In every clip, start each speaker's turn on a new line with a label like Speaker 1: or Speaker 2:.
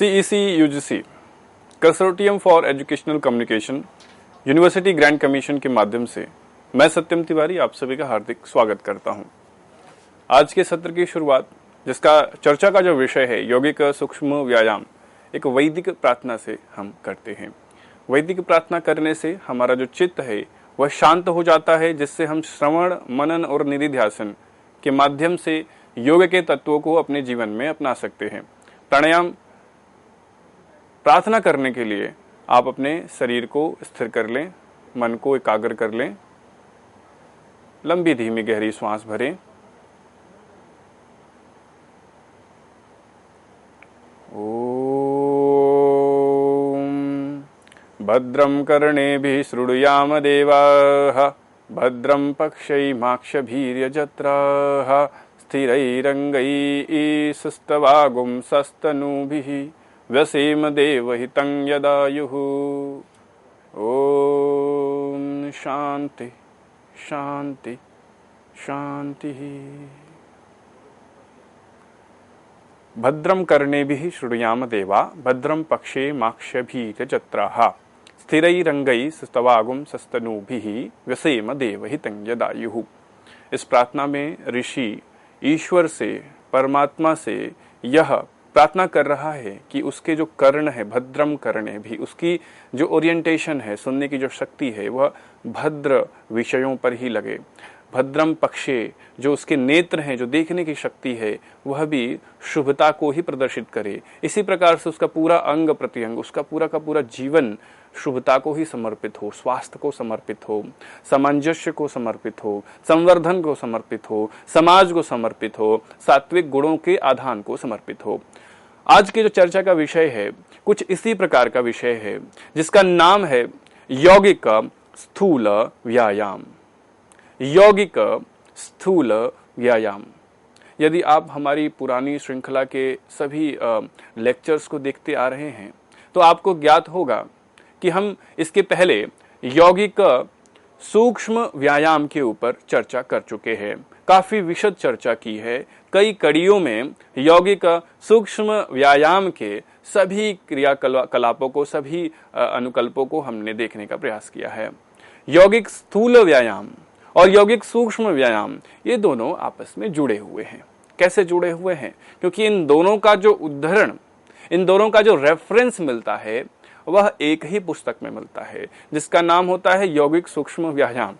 Speaker 1: CEC UGC consortium for educational communication university grand commission के माध्यम से मैं सत्यम तिवारी आप सभी का हार्दिक स्वागत करता हूं। आज के सत्र की शुरुआत, जिसका चर्चा का जो विषय है यौगिक सूक्ष्म व्यायाम, एक वैदिक प्रार्थना से हम करते हैं। वैदिक प्रार्थना करने से हमारा जो चित्त है वह शांत हो जाता है, जिससे हम श्रवण, मनन और निधिध्यासन के माध्यम से योग के तत्वों को अपने जीवन में अपना सकते हैं। प्राणायाम प्रार्थना करने के लिए आप अपने शरीर को स्थिर कर लें, मन को एकाग्र कर लें, लंबी धीमी गहरी श्वास भरें। ओम भद्रं कर्णेभिः शृणुयाम देवाः, भद्रं पक्षैर्माक्षभिर्यजत्राः, स्थिरैरङ्गैः सुस्तवागुंसस्तनूभिः व्यसेम देवहितं यदायुः। ओम शांति शांति शांति। भद्रं कर्णेभिः शृणुयाम देवा, भद्रं पक्षैर्माक्षभिर्यजत्राः, स्थिरैरङ्गैः सुस्तवागुंसस्तनूभिः व्यसेम देवहितं यदायुः। इस प्रार्थना में ऋषि ईश्वर से, परमात्मा से यह प्रार्थना कर रहा है कि उसके जो कर्ण है, भद्रम कर्णे भी, उसकी जो ओरिएंटेशन है, सुनने की जो शक्ति है, वह भद्र विषयों पर ही लगे। भद्रम पक्षे, जो उसके नेत्र हैं, जो देखने की शक्ति है, वह भी शुभता को ही प्रदर्शित करे। इसी प्रकार से उसका पूरा अंग प्रत्यंग, उसका पूरा का पूरा जीवन शुभता को ही समर्पित हो, स्वास्थ्य को समर्पित हो, सामंजस्य को समर्पित हो, संवर्धन को समर्पित हो, समाज को समर्पित हो, सात्विक गुणों के आधान को समर्पित हो। आज की जो चर्चा का विषय है कुछ इसी प्रकार का विषय है, जिसका नाम है यौगिक स्थूल व्यायाम। यौगिक स्थूल व्यायाम। यदि आप हमारी पुरानी श्रृंखला के सभी लेक्चर्स को देखते आ रहे हैं तो आपको ज्ञात होगा कि हम इसके पहले यौगिक सूक्ष्म व्यायाम के ऊपर चर्चा कर चुके हैं। काफी विशद चर्चा की है। कई कड़ियों में यौगिक सूक्ष्म व्यायाम के सभी क्रियाकलापों को, सभी अनुकल्पों को हमने देखने का प्रयास किया है। यौगिक स्थूल व्यायाम और यौगिक सूक्ष्म व्यायाम, ये दोनों आपस में जुड़े हुए हैं। कैसे जुड़े हुए हैं? क्योंकि इन दोनों का जो उद्धरण, इन दोनों का जो रेफरेंस मिलता है वह एक ही पुस्तक में मिलता है, जिसका नाम होता है यौगिक सूक्ष्म व्यायाम।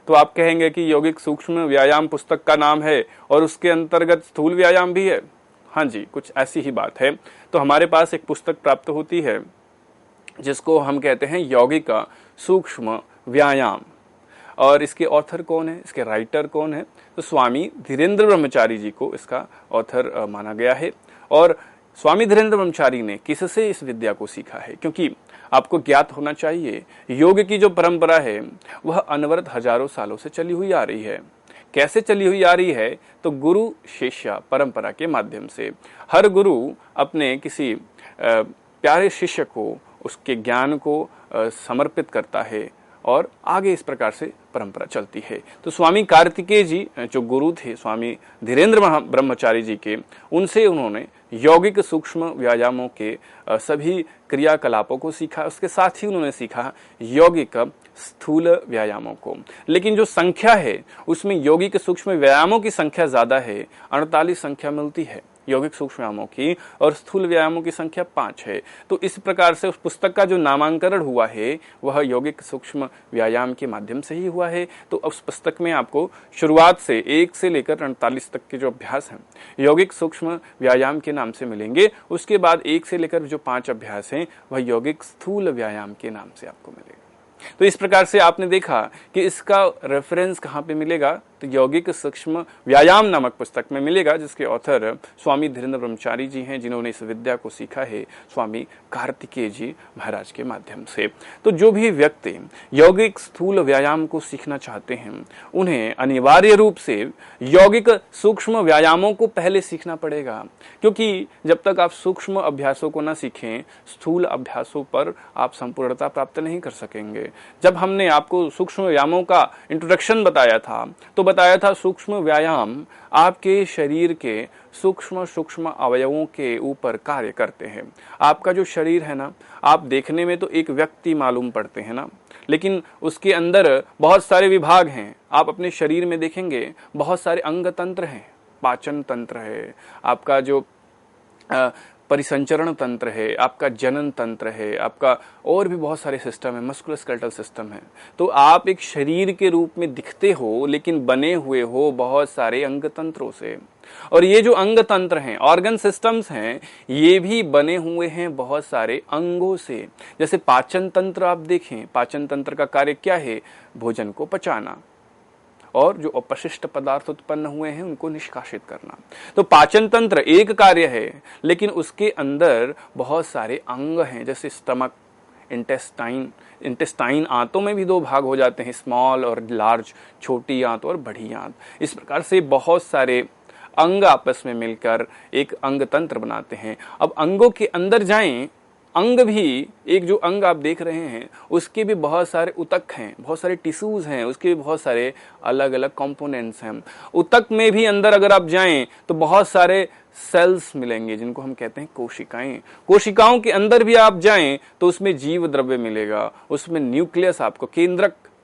Speaker 1: तो आप कहेंगे कि यौगिक सूक्ष्म व्यायाम पुस्तक का नाम है और उसके अंतर्गत स्थूल व्यायाम भी है। हाँ जी, कुछ ऐसी ही बात है। तो हमारे पास एक पुस्तक प्राप्त होती है जिसको हम कहते हैं यौगिक सूक्ष्म व्यायाम। और इसके ऑथर कौन है, इसके राइटर कौन है? तो स्वामी धीरेन्द्र ब्रह्मचारी जी को इसका ऑथर माना गया है। और स्वामी धीरेन्द्र ब्रह्मचारी ने किससे इस विद्या को सीखा है? क्योंकि आपको ज्ञात होना चाहिए, योग की जो परंपरा है वह अनवरत हजारों सालों से चली हुई आ रही है। कैसे चली हुई आ रही है? तो गुरु शिष्य परंपरा के माध्यम से। हर गुरु अपने किसी प्यारे शिष्य को उसके ज्ञान को समर्पित करता है और आगे इस प्रकार से परंपरा चलती है। तो स्वामी कार्तिकेय जी जो गुरु थे स्वामी धीरेन्द्र ब्रह्मचारी जी के, उनसे उन्होंने यौगिक सूक्ष्म व्यायामों के सभी क्रियाकलापों को सीखा। उसके साथ ही उन्होंने सीखा यौगिक स्थूल व्यायामों को। लेकिन जो संख्या है उसमें यौगिक सूक्ष्म व्यायामों की संख्या ज्यादा है, 48 संख्या मिलती है यौगिक सूक्ष्म व्यायामों की, और स्थूल व्यायामों की संख्या 5 है। तो इस प्रकार से उस पुस्तक का जो नामांकन हुआ है वह यौगिक सूक्ष्म व्यायाम के माध्यम से ही हुआ है। तो उस पुस्तक में आपको शुरुआत से 1 से लेकर 48 तक के जो अभ्यास हैं यौगिक सूक्ष्म व्यायाम के नाम से मिलेंगे। उसके बाद 1 से लेकर जो 5 अभ्यास हैं वह यौगिक स्थूल व्यायाम के नाम से आपको मिलेगा। तो इस प्रकार से आपने देखा कि इसका रेफरेंस कहाँ पे मिलेगा? तो यौगिक सूक्ष्म व्यायाम नामक पुस्तक में मिलेगा, जिसके ऑथर स्वामी धीरेन्द्र ब्रह्मचारी जी हैं, जिन्होंने इस विद्या को सीखा है स्वामी कार्तिकेय जी महाराज के माध्यम से। तो जो भी व्यक्ति यौगिक स्थूल व्यायाम को सीखना चाहते हैं उन्हें अनिवार्य रूप से यौगिक सूक्ष्म व्यायामों को पहले सीखना पड़ेगा, क्योंकि जब तक आप सूक्ष्म अभ्यासों को न सीखें स्थूल अभ्यासों पर आप संपूर्णता प्राप्त नहीं कर सकेंगे। जब हमने आपको सूक्ष्म व्यायामों का इंट्रोडक्शन बताया था तो बताया था सूक्ष्म व्यायाम आपके शरीर के सूक्ष्म सूक्ष्म अवयवों के ऊपर कार्य करते हैं। आपका जो शरीर है ना, आप देखने में तो एक व्यक्ति मालूम पड़ते हैं ना, लेकिन उसके अंदर बहुत सारे विभाग हैं। आप अपने शरीर में देखेंगे बहुत सारे अंग तंत्र हैं, पाचन तंत्र है, आपका जो परिसंचरण तंत्र है, आपका जनन तंत्र है, आपका और भी बहुत सारे सिस्टम है, मस्कुलोस्केलेटल सिस्टम है। तो आप एक शरीर के रूप में दिखते हो, लेकिन बने हुए हो बहुत सारे अंग तंत्रों से। और ये जो अंग तंत्र हैं, ऑर्गन सिस्टम्स हैं, ये भी बने हुए हैं बहुत सारे अंगों से। जैसे पाचन तंत्र आप देखें, पाचन तंत्र का कार्य क्या है? भोजन को पचाना और जो अपशिष्ट पदार्थ उत्पन्न हुए हैं उनको निष्कासित करना। तो पाचन तंत्र एक कार्य है, लेकिन उसके अंदर बहुत सारे अंग हैं, जैसे स्टमक, इंटेस्टाइन आंतों में भी दो भाग हो जाते हैं, स्मॉल और लार्ज, छोटी आंत और बड़ी आंत। इस प्रकार से बहुत सारे अंग आपस में मिलकर एक अंग तंत्र बनाते हैं। अब अंगों के अंदर जाएं, अंग भी, एक जो अंग आप देख रहे हैं उसके भी बहुत सारे उतक हैं, बहुत सारे टिश्यूज हैं, उसके भी बहुत सारे अलग अलग कंपोनेंट्स हैं। उतक में भी अंदर अगर आप जाएं तो बहुत सारे सेल्स मिलेंगे जिनको हम कहते हैं कोशिकाएं। कोशिकाओं के अंदर भी आप जाएं तो उसमें जीव द्रव्य मिलेगा, उसमें न्यूक्लियस, आपको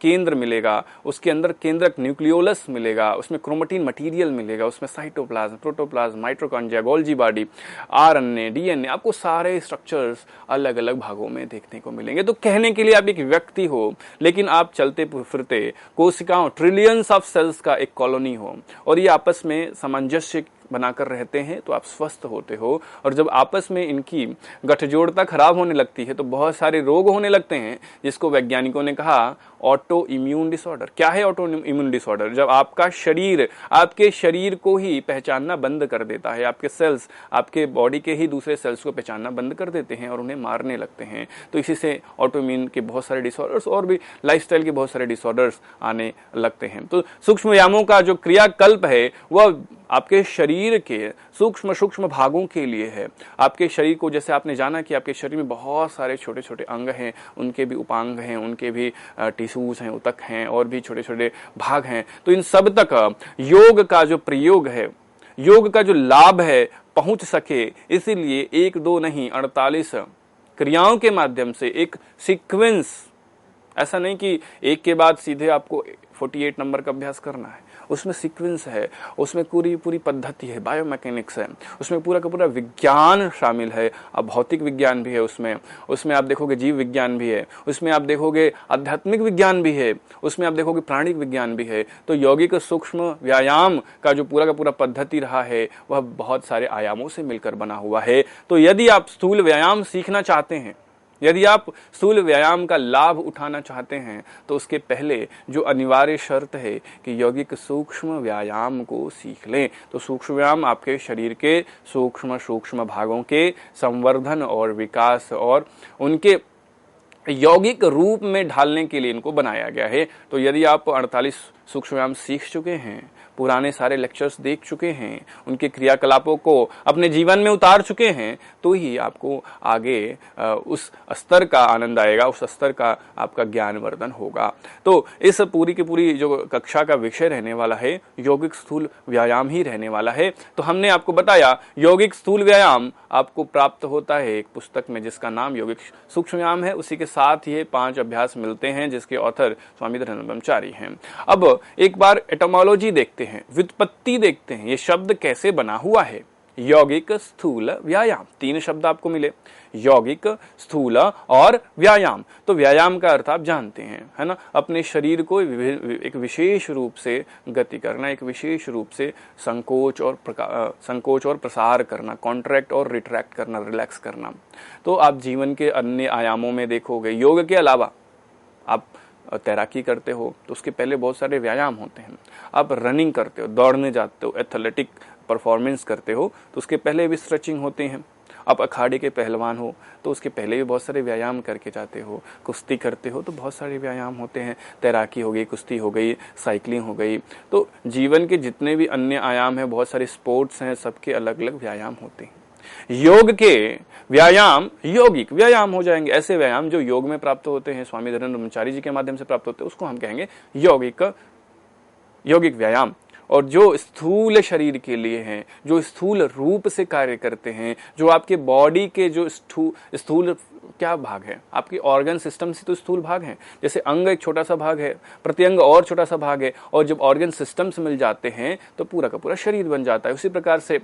Speaker 1: केंद्र मिलेगा, उसके अंदर केंद्रक न्यूक्लियोलस मिलेगा, उसमें क्रोमेटिन मटेरियल मिलेगा, उसमें cytoplasm, protoplasm, mitochondria, Golgi body, RNA, DNA, आपको सारे स्ट्रक्चर्स अलग अलग भागों में देखने को मिलेंगे। तो कहने के लिए आप एक व्यक्ति हो, लेकिन आप चलते फिरते कोशिकाओं, ट्रिलियंस ऑफ सेल्स का एक कॉलोनी हो, और ये आपस में सामंजस्य बनाकर रहते हैं तो आप स्वस्थ होते हो। और जब आपस में इनकी गठजोड़ता खराब होने लगती है तो बहुत सारे रोग होने लगते हैं, जिसको वैज्ञानिकों ने कहा ऑटो इम्यून डिसऑर्डर। क्या है ऑटो इम्यून डिसऑर्डर? जब आपका शरीर आपके शरीर को ही पहचानना बंद कर देता है, आपके सेल्स आपके बॉडी के ही दूसरे सेल्स को पहचानना बंद कर देते हैं और उन्हें मारने लगते हैं। तो इसी से ऑटो इम्यून के बहुत सारे डिसऑर्डर्स और भी लाइफस्टाइल के बहुत सारे डिसऑर्डर्स आने लगते हैं। तो सूक्ष्म व्यायामों का जो क्रियाकल्प है वह आपके शरीर के सूक्ष्म सूक्ष्म भागों के लिए है। आपके शरीर को, जैसे आपने जाना कि आपके शरीर में बहुत सारे छोटे छोटे अंग हैं, उनके भी उपांग हैं, उनके भी टिश्यूज हैं, उतक हैं, और भी छोटे छोटे भाग हैं। तो इन सब तक योग का जो प्रयोग है, योग का जो लाभ है, पहुंच सके, इसीलिए 1 2 नहीं 48 क्रियाओं के माध्यम से एक सीक्वेंस, ऐसा नहीं कि एक के बाद सीधे आपको 48 नंबर का अभ्यास करना है, उसमें सीक्वेंस है, उसमें पूरी पद्धति है, बायोमैकेनिक्स है, उसमें पूरा का पूरा विज्ञान शामिल है। अब भौतिक विज्ञान भी है उसमें आप देखोगे जीव विज्ञान भी है, उसमें आप देखोगे आध्यात्मिक विज्ञान भी है, उसमें आप देखोगे प्राणिक विज्ञान भी है। तो यौगिक सूक्ष्म व्यायाम का जो पूरा का पूरा पद्धति रहा है वह बहुत सारे आयामों से मिलकर बना हुआ है। तो यदि आप स्थूल व्यायाम सीखना चाहते हैं, यदि आप स्थूल व्यायाम का लाभ उठाना चाहते हैं, तो उसके पहले जो अनिवार्य शर्त है कि यौगिक सूक्ष्म व्यायाम को सीख लें। तो सूक्ष्म व्यायाम आपके शरीर के सूक्ष्म सूक्ष्म भागों के संवर्धन और विकास और उनके यौगिक रूप में ढालने के लिए इनको बनाया गया है। तो यदि आप 48 सूक्ष्म व्यायाम सीख चुके हैं, पुराने सारे लेक्चर्स देख चुके हैं, उनके क्रियाकलापों को अपने जीवन में उतार चुके हैं, तो ही आपको आगे उस स्तर का आनंद आएगा, उस स्तर का आपका ज्ञानवर्धन होगा। तो इस पूरी की पूरी जो कक्षा का विषय रहने वाला है यौगिक स्थूल व्यायाम ही रहने वाला है। तो हमने आपको बताया यौगिक स्थूल व्यायाम आपको प्राप्त होता है एक पुस्तक में जिसका नाम यौगिक सूक्ष्म व्यायाम है। उसी के साथ ये 5 अभ्यास मिलते हैं जिसके ऑथर स्वामी धर्मानंद ब्रह्मचारी हैं। अब एक बार एटोमोलॉजी देखते हैं, व्युत्पत्ति देखते हैं, ये शब्द कैसे बना हुआ है। यौगिक स्थूल व्यायाम, 3 शब्द आपको मिले, यौगिक स्थूल और व्यायाम। तो व्यायाम का अर्थ आप जानते हैं, है ना, अपने शरीर को एक विशेष रूप से गति करना, एक विशेष रूप से संकोच और प्रसार करना, कॉन्ट्रैक्ट और रिट्रैक्ट करना, रिलैक्स करना। तो आप जीवन के अन्य आयामों में देखोगे, योग के अलावा आप तैराकी करते हो तो उसके पहले बहुत सारे व्यायाम होते हैं। आप रनिंग करते हो, दौड़ने जाते हो, एथलेटिक परफॉर्मेंस करते हो तो उसके पहले भी स्ट्रेचिंग होते हैं। आप अखाड़े के पहलवान हो तो उसके पहले भी बहुत सारे व्यायाम करके जाते हो। कुश्ती करते हो तो बहुत सारे व्यायाम होते हैं, तैराकी हो गई, कुश्ती हो गई, साइकिलिंग हो गई। तो जीवन के जितने भी अन्य आयाम हैं, बहुत सारे स्पोर्ट्स हैं, सबके अलग अलग व्यायाम होते हैं। योग के व्यायाम यौगिक व्यायाम हो जाएंगे। ऐसे व्यायाम जो योग में प्राप्त होते हैं, स्वामी धर्मानंद ब्रह्मचारी जी के माध्यम से प्राप्त होते हैं, उसको हम कहेंगे यौगिक यौगिक व्यायाम, और जो स्थूल शरीर के लिए हैं, जो स्थूल रूप से कार्य करते हैं, जो आपके बॉडी के जो स्थूल क्या भाग है, आपकी ऑर्गन सिस्टम से तो स्थूल भाग है, जैसे अंग एक छोटा सा भाग है, प्रत्यंग और छोटा सा भाग है, और जब ऑर्गन सिस्टम से मिल जाते हैं तो पूरा का पूरा शरीर बन जाता है। उसी प्रकार से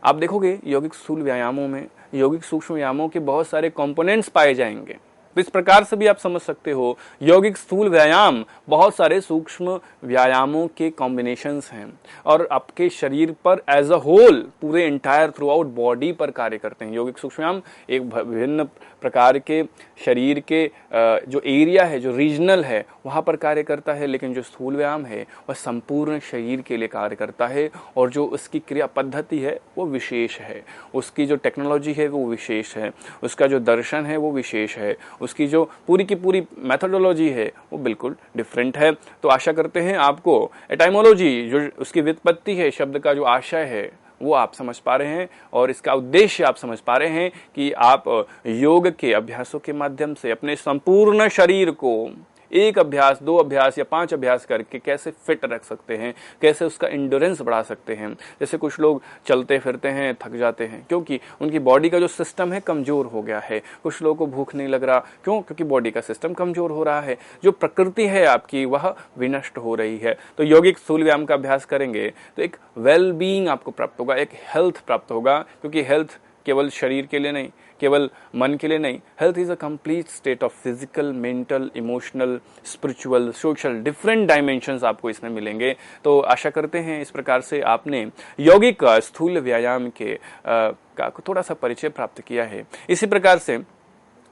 Speaker 1: आप देखोगे यौगिक स्थूल व्यायामों में यौगिक सूक्ष्म व्यायामों के बहुत सारे कंपोनेंट्स पाए जाएंगे। तो इस प्रकार से भी आप समझ सकते हो यौगिक स्थूल व्यायाम बहुत सारे सूक्ष्म व्यायामों के कॉम्बिनेशंस हैं और आपके शरीर पर एज अ होल पूरे इंटायर थ्रू आउट बॉडी पर कार्य करते हैं। यौगिक सूक्ष्म व्यायाम एक विभिन्न प्रकार के शरीर के जो एरिया है, जो रीजनल है, वहां पर कार्य करता है, लेकिन जो स्थूल व्यायाम है वह संपूर्ण शरीर के लिए कार्य करता है और जो उसकी क्रिया पद्धति है वो विशेष है, उसकी जो टेक्नोलॉजी है वो विशेष है, उसका जो दर्शन है वो विशेष है, उसकी जो पूरी की पूरी मेथोडोलॉजी है वो बिल्कुल डिफरेंट है। तो आशा करते हैं आपको एटाइमोलॉजी, जो उसकी व्युत्पत्ति है, शब्द का जो आशय है, वो आप समझ पा रहे हैं और इसका उद्देश्य आप समझ पा रहे हैं कि आप योग के अभ्यासों के माध्यम से अपने संपूर्ण शरीर को एक अभ्यास, 2 अभ्यास या 5 अभ्यास करके कैसे फिट रख सकते हैं, कैसे उसका इंड्योरेंस बढ़ा सकते हैं। जैसे कुछ लोग चलते फिरते हैं, थक जाते हैं क्योंकि उनकी बॉडी का जो सिस्टम है कमजोर हो गया है। कुछ लोगों को भूख नहीं लग रहा, क्यों? क्योंकि बॉडी का सिस्टम कमजोर हो रहा है, जो प्रकृति है आपकी वह विनष्ट हो रही है। तो यौगिक स्थूल व्यायाम का अभ्यास करेंगे तो एक वेल बीइंग आपको प्राप्त होगा, एक हेल्थ प्राप्त होगा, क्योंकि हेल्थ केवल शरीर के लिए नहीं, केवल मन के लिए नहीं, health is a complete state of physical, mental, emotional, spiritual, social, different dimensions आपको इसमें मिलेंगे। तो आशा करते हैं इस प्रकार से आपने यौगिक स्थूल व्यायाम के का थोड़ा सा परिचय प्राप्त किया है। इसी प्रकार से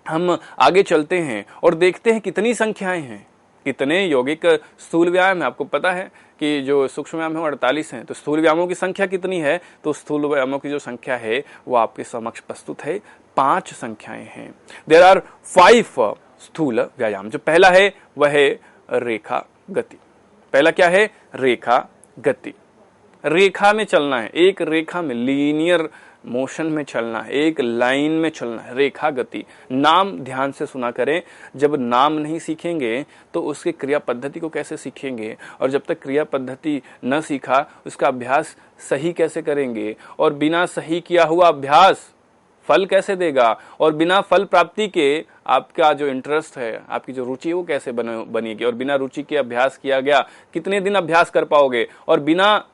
Speaker 1: हम आगे चलते हैं और देखते हैं कितनी संख्याएं हैं, कितने यौगिक स्थूल व्यायाम है। आपको पता है कि जो सूक्ष्म व्यायाम है 48 हैं, तो स्थूल व्यायामों की संख्या कितनी है? तो स्थूल व्यायामों की जो संख्या है वो आपके समक्ष प्रस्तुत है, 5 संख्याएं हैं। देयर आर 5 स्थूल व्यायाम। जो पहला है वह है रेखा गति। पहला क्या है? रेखा गति। रेखा में चलना है, एक रेखा में, लीनियर मोशन में चलना है, एक लाइन में चलना है, रेखा गति। नाम ध्यान से सुना करें, जब नाम नहीं सीखेंगे तो उसकी क्रिया पद्धति को कैसे सीखेंगे, और जब तक क्रिया पद्धति न सीखा उसका अभ्यास सही कैसे करेंगे, और बिना सही किया हुआ अभ्यास फल कैसे देगा, और बिना फल प्राप्ति के आपका जो इंटरेस्ट है, आपकी जो रुचि है वो कैसे बनेगी, और बिना रुचि के अभ्यास किया गया कितने दिन अभ्यास कर पाओगे, और बिना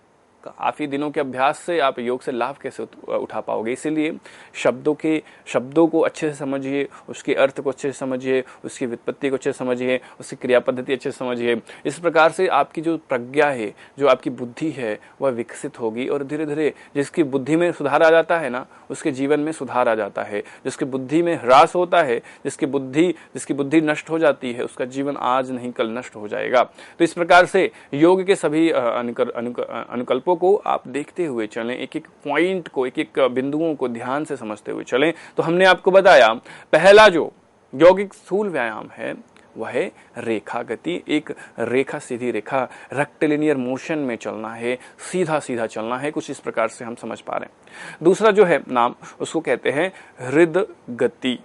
Speaker 1: काफी दिनों के अभ्यास से आप योग से लाभ कैसे उठा पाओगे। इसीलिए शब्दों को अच्छे से समझिए, उसके अर्थ को अच्छे से समझिए, उसकी व्युत्पत्ति को अच्छे से समझिए, उसकी क्रिया पद्धति अच्छे से समझिए। इस प्रकार से आपकी जो प्रज्ञा है, जो आपकी बुद्धि है, वह विकसित होगी और धीरे धीरे जिसकी बुद्धि में सुधार आ जाता है ना, उसके जीवन में सुधार आ जाता है। जिसकी बुद्धि में ह्रास होता है, जिसकी बुद्धि नष्ट हो जाती है, उसका जीवन आज नहीं कल नष्ट हो जाएगा। तो इस प्रकार से योग के सभी अनुकल्पों को आप देखते हुए चलें, एक एक पॉइंट को, एक एक बिंदुओं को ध्यान से समझते हुए चलें। तो हमने आपको बताया पहला जो यौगिक स्थूल व्यायाम है वह है रेखा गति। एक रेखा, सीधी रेखा, रेक्टिलिनियर मोशन में चलना है, सीधा सीधा चलना है, कुछ इस प्रकार से हम समझ पा रहे हैं। दूसरा जो है नाम, उसको कहते हैं हृद गति।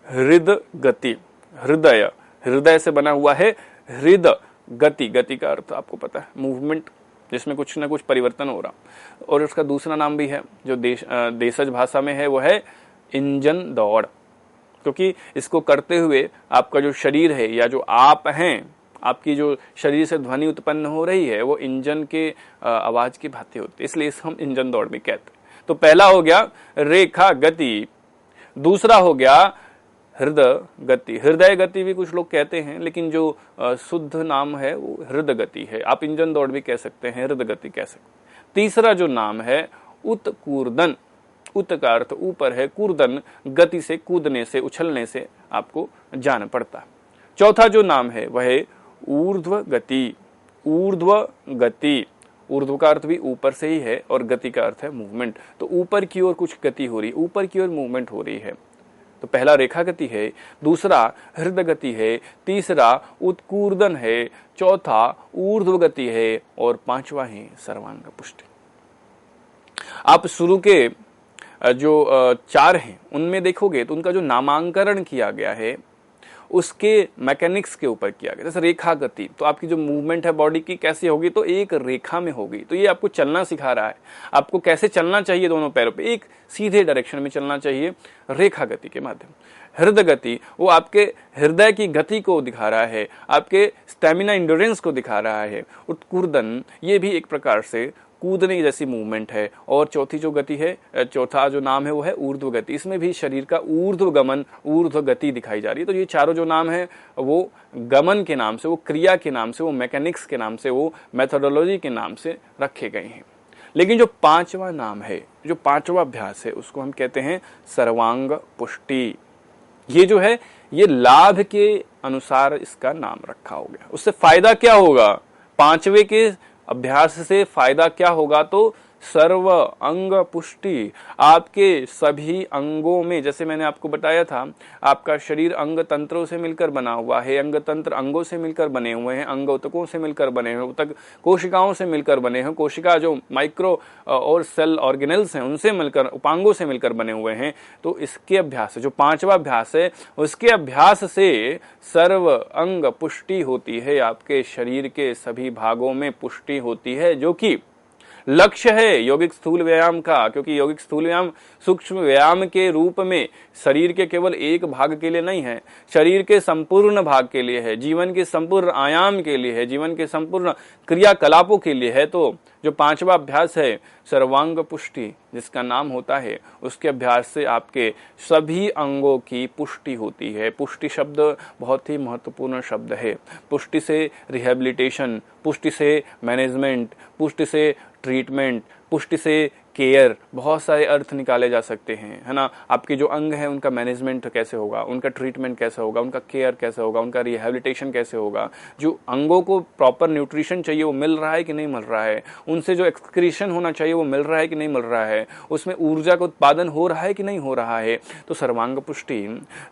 Speaker 1: हृद गति, हृदय से बना हुआ है हृद गति। गति का अर्थ आपको पता है, मूवमेंट, जिसमें कुछ ना कुछ परिवर्तन हो रहा। और उसका दूसरा नाम भी है जो देशज भाषा में है, वो है इंजन दौड़, क्योंकि इसको करते हुए आपका जो शरीर है या जो आप हैं, आपकी जो शरीर से ध्वनि उत्पन्न हो रही है वो इंजन के आवाज की भांति होती है, इसलिए इसको हम इंजन दौड़ भी कहते हैं। तो पहला हो गया रेखा गति, दूसरा हो गया हृदय गति। हृदय गति भी कुछ लोग कहते हैं, लेकिन जो शुद्ध नाम है वो हृदय गति है। आप इंजन दौड़ भी कह सकते हैं, हृदय गति कह सकते हैं। तीसरा जो नाम है उत्कूर्दन। उत का अर्थ ऊपर है, कूर्दन गति से, कूदने से, उछलने से आपको जान पड़ता है। चौथा जो नाम है वह है ऊर्ध्व गति। ऊर्ध्व गति, ऊर्ध्व का अर्थ भी ऊपर से ही है और गति का अर्थ है मूवमेंट। तो ऊपर की ओर कुछ गति हो रही, ऊपर की ओर मूवमेंट हो रही है। तो पहला रेखा गति है, दूसरा हृदय गति है, तीसरा उत्कूर्दन है, चौथा ऊर्ध्व गति है और पांचवा है सर्वांग पुष्टि। आप शुरू के जो 4 हैं उनमें देखोगे तो उनका जो नामांकरण किया गया है उसके मैकेनिक्स के ऊपर किया गया। जैसे रेखा गति, तो आपकी जो मूवमेंट है बॉडी की कैसी होगी, तो एक रेखा में होगी। तो ये आपको चलना सिखा रहा है, आपको कैसे चलना चाहिए दोनों पैरों पे, एक सीधे डायरेक्शन में चलना चाहिए रेखा गति के माध्यम। हृदय गति, वो आपके हृदय की गति को दिखा रहा है, आपके स्टेमिना इंड्योरेंस को दिखा रहा है। उत्कूर्दन, ये भी एक प्रकार से कूदने जैसी मूवमेंट है। और चौथी जो गति है, चौथा जो नाम है वो है ऊर्ध्व गति। इसमें भी शरीर का ऊर्ध्व गमन, ऊर्ध्व गति दिखाई जा रही है। तो ये चारों जो नाम है वो गमन के नाम से, वो क्रिया के नाम से, वो मैकेनिक्स के नाम से, वो मेथोडोलॉजी के नाम से रखे गए हैं। लेकिन जो पांचवा नाम है, जो पांचवा अभ्यास है, उसको हम कहते हैं सर्वांग पुष्टि। ये जो है, ये लाभ के अनुसार इसका नाम रखा हो गया। उससे फायदा क्या होगा, पांचवे के अभ्यास से फायदा क्या होगा, तो सर्व अंग पुष्टि। आपके सभी अंगों में, जैसे मैंने आपको बताया था, आपका शरीर अंग तंत्रों से मिलकर बना हुआ है। अंग तंत्र अंगों से मिलकर बने हुए हैं, अंग ऊतकों से मिलकर बने हुए, ऊतक कोशिकाओं से मिलकर बने हैं, कोशिका जो माइक्रो और सेल ऑर्गेनेल्स हैं उनसे मिलकर, उपांगों से मिलकर बने हुए हैं। तो इसके अभ्यास से, जो पांचवा अभ्यास है, उसके अभ्यास से सर्व अंग पुष्टि होती है। आपके शरीर के सभी भागों में पुष्टि होती है, जो कि लक्ष्य है यौगिक स्थूल व्यायाम का। क्योंकि यौगिक स्थूल व्यायाम सूक्ष्म व्यायाम के रूप में शरीर के केवल एक भाग के लिए नहीं है, शरीर के संपूर्ण भाग के लिए है, जीवन के संपूर्ण आयाम के लिए है, जीवन के संपूर्ण क्रियाकलापों के लिए है। तो जो पांचवा अभ्यास है सर्वांग पुष्टि, जिसका नाम होता है, उसके अभ्यास से आपके सभी अंगों की पुष्टि होती है। पुष्टि शब्द बहुत ही महत्वपूर्ण शब्द है। पुष्टि से रिहेबिलिटेशन, पुष्टि से मैनेजमेंट, पुष्टि से ट्रीटमेंट, पुष्टि से केयर, बहुत सारे अर्थ निकाले जा सकते हैं, है ना। आपके जो अंग है उनका मैनेजमेंट कैसे होगा, उनका ट्रीटमेंट कैसे होगा, उनका केयर कैसे होगा, उनका रिहेबिलिटेशन कैसे होगा, जो अंगों को प्रॉपर न्यूट्रिशन चाहिए वो मिल रहा है कि नहीं मिल रहा है, उनसे जो एक्सक्रीशन होना चाहिए वो मिल रहा है कि नहीं मिल रहा है, उसमें ऊर्जा का उत्पादन हो रहा है कि नहीं हो रहा है। तो सर्वांग पुष्टि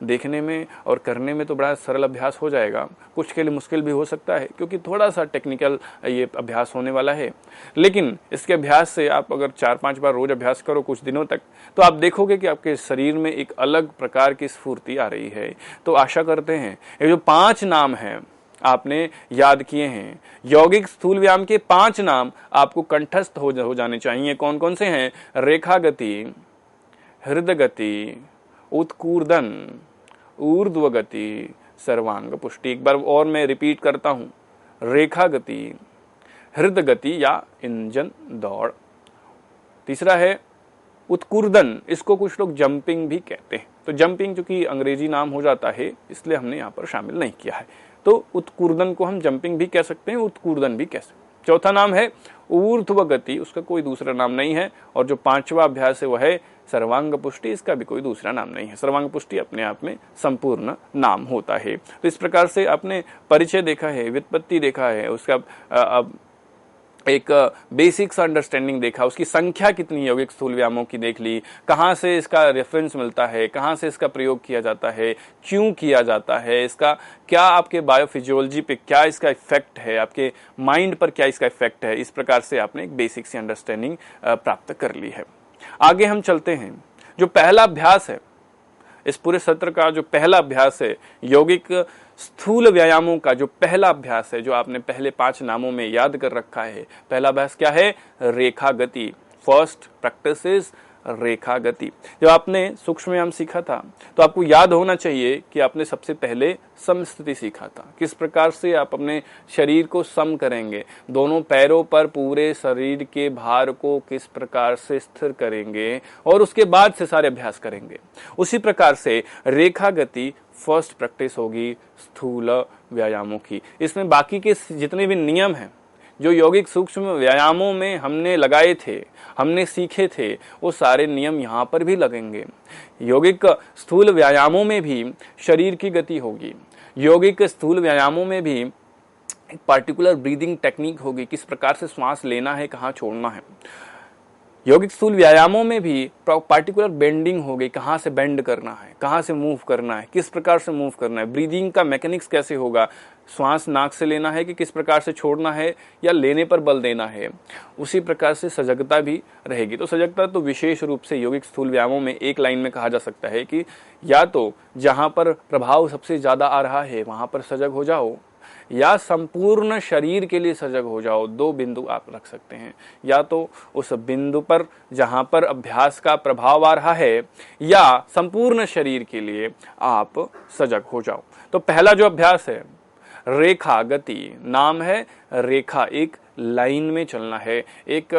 Speaker 1: देखने में और करने में तो बड़ा सरल अभ्यास हो जाएगा, कुछ के लिए मुश्किल भी हो सकता है क्योंकि थोड़ा सा टेक्निकल ये अभ्यास होने वाला है। लेकिन इसके अभ्यास से आप अगर 4-5 बार रोज अभ्यास करो कुछ दिनों तक, तो आप देखोगे कि आपके शरीर में एक अलग प्रकार की स्फूर्ति आ रही है। तो आशा करते हैं ये जो 5 नाम हैं आपने याद किए हैं, यौगिक स्थूल व्यायाम के 5 नाम आपको कंठस्थ हो जाने चाहिए। कौन कौन से हैं? रेखा गति, हृदय गति, उत्कूर्दन, ऊर्ध्व गति, सर्वांग पुष्टि। एक बार और मैं रिपीट करता हूं, रेखा गति, हृदय गति या इंजन दौड़। तीसरा है उत्कूर्दन, इसको कुछ लोग जंपिंग भी कहते हैं। तो जंपिंग चूंकि अंग्रेजी नाम हो जाता है इसलिए हमने यहाँ पर शामिल नहीं किया है, तो उत्कूर्दन को हम जंपिंग भी कह सकते हैं, उत्कूर्दन भी कह सकते हैं। चौथा नाम है ऊर्ध्व गति, उसका कोई दूसरा नाम नहीं है। और जो 5वां अभ्यास है वह है सर्वांग पुष्टि, इसका भी कोई दूसरा नाम नहीं है। सर्वांग पुष्टि अपने आप में संपूर्ण नाम होता है। तो इस प्रकार से आपने परिचय देखा है, व्युत्पत्ति देखा है, उसका एक बेसिक्स अंडरस्टैंडिंग देखा, उसकी संख्या कितनी यौगिक स्थूल व्यायामों की देख ली, कहाँ से इसका रेफरेंस मिलता है, कहाँ से इसका प्रयोग किया जाता है, क्यों किया जाता है, इसका क्या आपके बायोफिजियोलॉजी पे क्या इसका इफेक्ट है, आपके माइंड पर क्या इसका इफेक्ट है। इस प्रकार से आपने एक बेसिक सी अंडरस्टैंडिंग प्राप्त कर ली है। आगे हम चलते हैं। जो पहला अभ्यास है, इस पूरे सत्र का जो पहला अभ्यास है, यौगिक स्थूल व्यायामों का जो पहला अभ्यास है, जो आपने पहले 5 नामों में याद कर रखा है, पहला अभ्यास क्या है? रेखा गति। फर्स्ट प्रैक्टिस इज रेखा गति। जब आपने सूक्ष्म व्यायाम सीखा था तो आपको याद होना चाहिए कि आपने सबसे पहले समस्थिति सीखा था। किस प्रकार से आप अपने शरीर को सम करेंगे, दोनों पैरों पर पूरे शरीर के भार को किस प्रकार से स्थिर करेंगे, और उसके बाद से सारे अभ्यास करेंगे। उसी प्रकार से रेखा गति फर्स्ट प्रैक्टिस होगी स्थूल व्यायामों की। इसमें बाकी के जितने भी नियम हैं जो यौगिक सूक्ष्म व्यायामों में हमने लगाए थे, हमने सीखे थे, वो सारे नियम यहाँ पर भी लगेंगे। यौगिक स्थूल व्यायामों में भी शरीर की गति होगी, यौगिक स्थूल व्यायामों में भी एक पार्टिकुलर ब्रीदिंग टेक्निक होगी, किस प्रकार से श्वास लेना है, कहाँ छोड़ना है। यौगिक स्थूल व्यायामों में भी पार्टिकुलर बेंडिंग हो गई, कहाँ से बेंड करना है, कहाँ से मूव करना है, किस प्रकार से मूव करना है, ब्रीदिंग का मैकेनिक्स कैसे होगा, श्वास नाक से लेना है कि किस प्रकार से छोड़ना है या लेने पर बल देना है, उसी प्रकार से सजगता भी रहेगी। तो सजगता तो विशेष रूप से यौगिक स्थूल व्यायामों में एक लाइन में कहा जा सकता है कि या तो जहां पर प्रभाव सबसे ज्यादा आ रहा है वहां पर सजग हो जाओ, या संपूर्ण शरीर के लिए सजग हो जाओ। दो बिंदु आप रख सकते हैं, या तो उस बिंदु पर जहां पर अभ्यास का प्रभाव आ रहा है, या संपूर्ण शरीर के लिए आप सजग हो जाओ। तो पहला जो अभ्यास है रेखा गति, नाम है रेखा, एक लाइन में चलना है, एक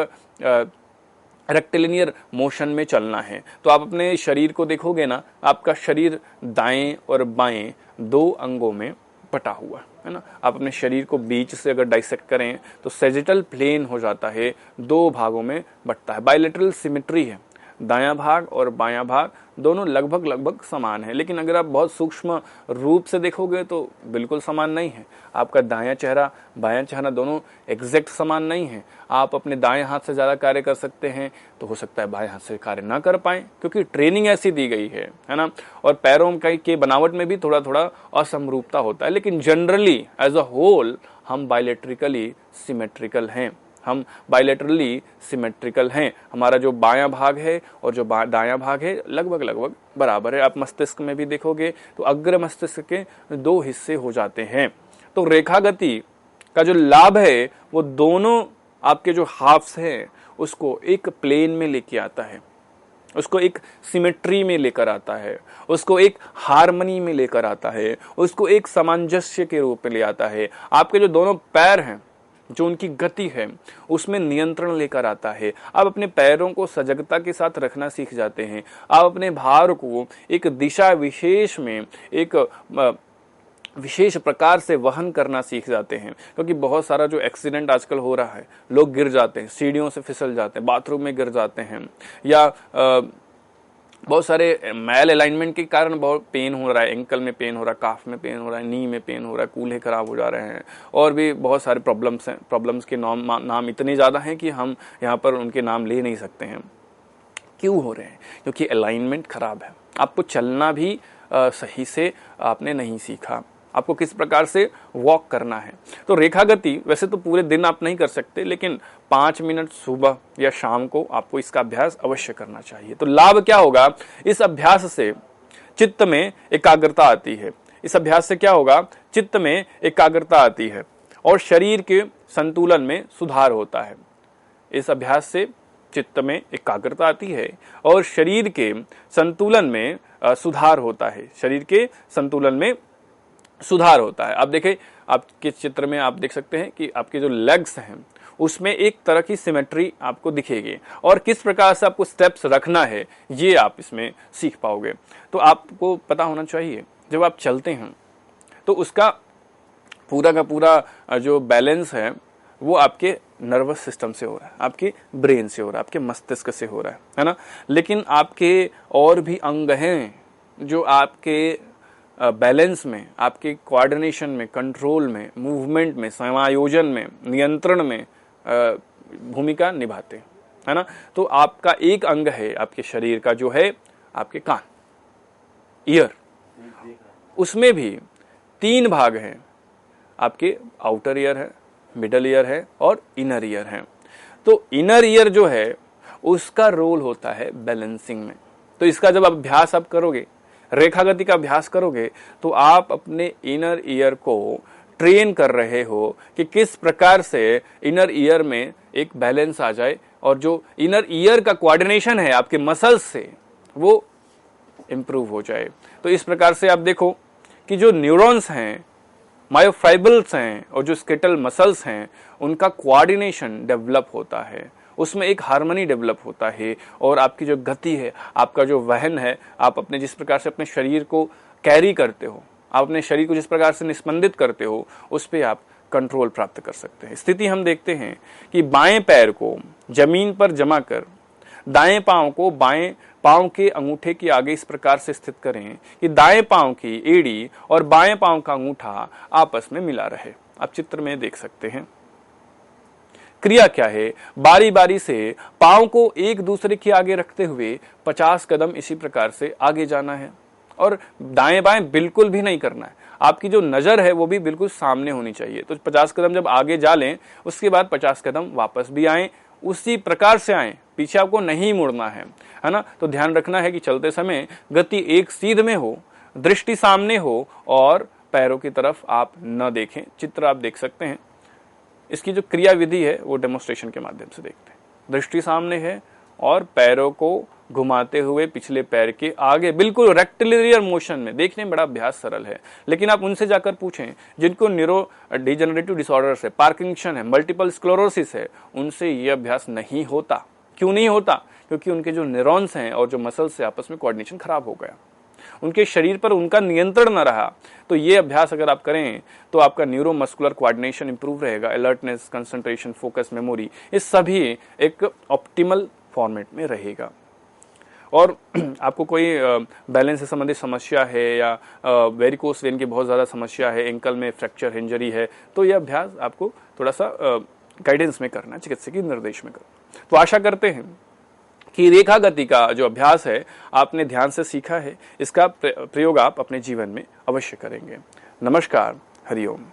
Speaker 1: रेक्टिलिनियर मोशन में चलना है। तो आप अपने शरीर को देखोगे ना, आपका शरीर दाएं और बाएं दो अंगों में बटा हुआ है ना। आप अपने शरीर को बीच से अगर डाइसेक्ट करें तो सेजिटल प्लेन हो जाता है, दो भागों में बटता है। बायलेटरल सिमेट्री है, दायां भाग और बायां भाग दोनों लगभग समान है, लेकिन अगर आप बहुत सूक्ष्म रूप से देखोगे तो बिल्कुल समान नहीं है। आपका दायां चेहरा बायां चेहरा दोनों एग्जैक्ट समान नहीं है। आप अपने दाएं हाथ से ज्यादा कार्य कर सकते हैं तो हो सकता है बाएं हाथ से कार्य ना कर पाए, क्योंकि ट्रेनिंग ऐसी दी गई है ना। और पैरों के बनावट में भी थोड़ा थोड़ा असमरूपता होता है, लेकिन जनरली एज अ होल हम बायलेट्रिकली सिमेट्रिकल हैं, हम बायलेटरली सिमेट्रिकल हैं। हमारा जो बायां भाग है और जो दायां भाग है लगभग बराबर है। आप मस्तिष्क में भी देखोगे तो अग्र मस्तिष्क के दो हिस्से हो जाते हैं। तो रेखा गति का जो लाभ है वो दोनों आपके जो हाफ्स हैं उसको एक प्लेन में लेके आता है, उसको एक सिमेट्री में लेकर आता है, उसको एक हार्मनी में लेकर आता है, उसको एक सामंजस्य के रूप में ले आता है। आपके जो दोनों पैर हैं, जो उनकी गति है उसमें नियंत्रण लेकर आता है। आप अपने पैरों को सजगता के साथ रखना सीख जाते हैं। आप अपने भार को एक दिशा विशेष में एक विशेष प्रकार से वहन करना सीख जाते हैं, क्योंकि बहुत सारा जो एक्सीडेंट आजकल हो रहा है, लोग गिर जाते हैं, सीढ़ियों से फिसल जाते हैं, बाथरूम में गिर जाते हैं, या बहुत सारे मैल अलाइनमेंट के कारण बहुत पेन हो रहा है, एंकल में पेन हो रहा है, काफ में पेन हो रहा है, नी में पेन हो रहा है, कूल्हे खराब हो जा रहे हैं, और भी बहुत सारे प्रॉब्लम्स हैं। प्रॉब्लम्स के नाम इतने ज़्यादा हैं कि हम यहाँ पर उनके नाम ले नहीं सकते हैं। क्यों हो रहे हैं? क्योंकि अलाइनमेंट खराब है। आपको चलना भी सही से आपने नहीं सीखा, आपको किस प्रकार से वॉक करना है। तो रेखा गति वैसे तो पूरे दिन आप नहीं कर सकते, लेकिन 5 मिनट सुबह या शाम को आपको इसका अभ्यास अवश्य करना चाहिए। तो लाभ क्या होगा? इस अभ्यास से चित्त में एकाग्रता आती है। इस अभ्यास से क्या होगा? चित्त में एकाग्रता आती है और शरीर के संतुलन में सुधार होता है। इस अभ्यास से चित्त में एकाग्रता आती है और शरीर के संतुलन में सुधार होता है। शरीर के संतुलन में सुधार होता है। अब देखें, आपके चित्र में आप देख सकते हैं कि आपके जो लेग्स हैं उसमें एक तरह की सिमेट्री आपको दिखेगी, और किस प्रकार से आपको स्टेप्स रखना है ये आप इसमें सीख पाओगे। तो आपको पता होना चाहिए जब आप चलते हैं तो उसका पूरा का पूरा जो बैलेंस है वो आपके नर्वस सिस्टम से हो रहा है, आपके ब्रेन से हो रहा है, आपके मस्तिष्क से हो रहा है ना। लेकिन आपके और भी अंग हैं जो आपके बैलेंस में, आपके कोऑर्डिनेशन में, कंट्रोल में, मूवमेंट में, समायोजन में, नियंत्रण में भूमिका निभाते हैं, है ना। तो आपका एक अंग है आपके शरीर का जो है आपके कान, ईयर, उसमें भी 3 भाग हैं। आपके आउटर ईयर है, मिडल ईयर है और इनर ईयर है। तो इनर ईयर जो है उसका रोल होता है बैलेंसिंग में। तो इसका जब अभ्यास आप करोगे, रेखा गति का अभ्यास करोगे, तो आप अपने इनर ईयर को ट्रेन कर रहे हो कि किस प्रकार से इनर ईयर में एक बैलेंस आ जाए और जो इनर ईयर का कोऑर्डिनेशन है आपके मसल्स से वो इंप्रूव हो जाए। तो इस प्रकार से आप देखो कि जो न्यूरॉन्स हैं, मायोफाइबल्स हैं और जो स्केटल मसल्स हैं, उनका कोऑर्डिनेशन डेवलप होता है, उसमें एक हार्मनी डेवलप होता है, और आपकी जो गति है, आपका जो वहन है, आप अपने जिस प्रकार से अपने शरीर को कैरी करते हो, आप अपने शरीर को जिस प्रकार से निस्पंदित करते हो, उस पर आप कंट्रोल प्राप्त कर सकते हैं। स्थिति हम देखते हैं कि बाएं पैर को जमीन पर जमा कर दाएं पांव को बाएं पांव के अंगूठे के आगे इस प्रकार से स्थित करें कि दाएं पांव की एड़ी और बाएं पांव का अंगूठा आपस में मिला रहे। आप चित्र में देख सकते हैं क्रिया क्या है, बारी बारी से पांव को एक दूसरे के आगे रखते हुए 50 कदम इसी प्रकार से आगे जाना है और दाएं बाएं बिल्कुल भी नहीं करना है। आपकी जो नजर है वो भी बिल्कुल सामने होनी चाहिए। तो 50 कदम जब आगे जा लें उसके बाद 50 कदम वापस भी आए, उसी प्रकार से आए, पीछे आपको नहीं मुड़ना है ना। तो ध्यान रखना है कि चलते समय गति एक सीध में हो, दृष्टि सामने हो और पैरों की तरफ आप न देखें। चित्र आप देख सकते हैं। इसकी जो क्रिया विधि है वो डेमोन्स्ट्रेशन के माध्यम से देखते हैं। दृष्टि सामने है और पैरों को घुमाते हुए पिछले पैर के आगे बिल्कुल रेक्टिलिनियर मोशन में। देखने में बड़ा अभ्यास सरल है, लेकिन आप उनसे जाकर पूछें जिनको न्यूरो डिजेनरेटिव डिसऑर्डर्स है, पार्किंसन है, मल्टीपल स्क्लेरोसिस है, उनसे ये अभ्यास नहीं होता। क्यों नहीं होता? क्योंकि उनके जो न्यूरॉन्स हैं और जो मसल्स है आपस में कोऑर्डिनेशन खराब हो गया, उनके शरीर पर उनका नियंत्रण न रहा। तो ये अभ्यास अगर आप करें तो आपका न्यूरोमस्कुलर कोऑर्डिनेशन इंप्रूव रहेगा, अलर्टनेस, कंसंट्रेशन, फोकस, मेमोरी, ये सभी एक ऑप्टिमल फॉर्मेट में रहेगा। और आपको कोई बैलेंस से संबंधित समस्या है या वेरिकोस वेन की बहुत ज़्यादा समस्या है, एंकल में फ्रैक्चर इंजरी है, तो यह अभ्यास आपको थोड़ा सा गाइडेंस में करना है, चिकित्सकीय निर्देश में करना। तो आशा करते हैं कि रेखा गति का जो अभ्यास है आपने ध्यान से सीखा है। इसका प्रयोग आप अपने जीवन में अवश्य करेंगे। नमस्कार, हरिओम।